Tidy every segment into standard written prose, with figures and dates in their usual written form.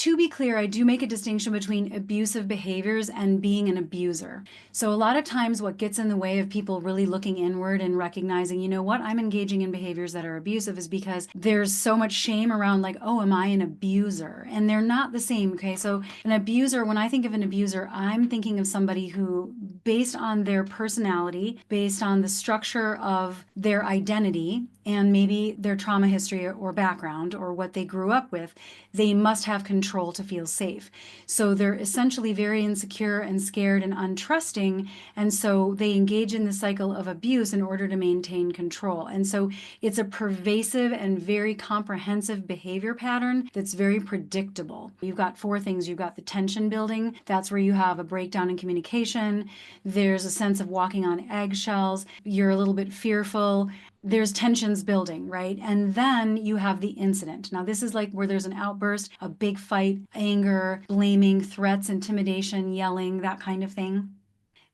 to be clear, I do make a distinction between abusive behaviors and being an abuser. So a lot of times what gets in the way of people really looking inward and recognizing, you know what, I'm engaging in behaviors that are abusive is because there's so much shame around like, oh, am I an abuser? And they're not the same, okay? So an abuser, when I think of an abuser, I'm thinking of somebody who, based on their personality, based on the structure of their identity, and maybe their trauma history or background or what they grew up with, they must have control to feel safe. So they're essentially very insecure and scared and untrusting. And so they engage in the cycle of abuse in order to maintain control. And so it's a pervasive and very comprehensive behavior pattern that's very predictable. You've got four things. You've got the tension building. That's where you have a breakdown in communication. There's a sense of walking on eggshells. You're a little bit fearful. There's tensions building, right? And then you have the incident. Now, this is like where there's an outburst, a big fight, anger, blaming, threats, intimidation, yelling, that kind of thing.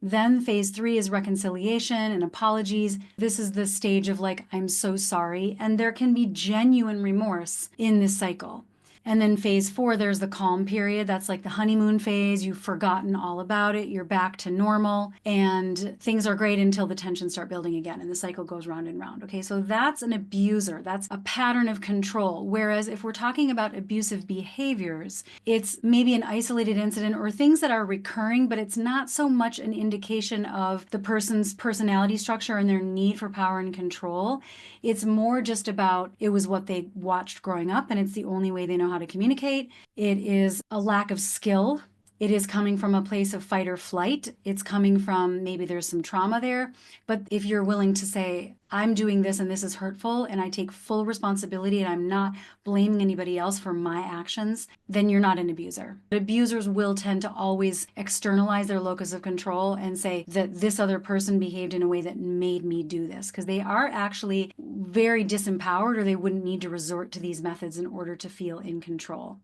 Then phase 3 is reconciliation and apologies. This is the stage of like, I'm so sorry. And there can be genuine remorse in this cycle. And then phase 4, there's the calm period. That's like the honeymoon phase. You've forgotten all about it. You're back to normal and things are great until the tensions start building again and the cycle goes round and round. Okay, so that's an abuser. That's a pattern of control. Whereas if we're talking about abusive behaviors, it's maybe an isolated incident or things that are recurring, but it's not so much an indication of the person's personality structure and their need for power and control. It's more just about it was what they watched growing up and it's the only way they know how to communicate. It is a lack of skill. It is coming from a place of fight or flight. It's coming from maybe there's some trauma there. But if you're willing to say, I'm doing this and this is hurtful and I take full responsibility and I'm not blaming anybody else for my actions, then you're not an abuser. Abusers will tend to always externalize their locus of control and say that this other person behaved in a way that made me do this, because they are actually very disempowered or they wouldn't need to resort to these methods in order to feel in control.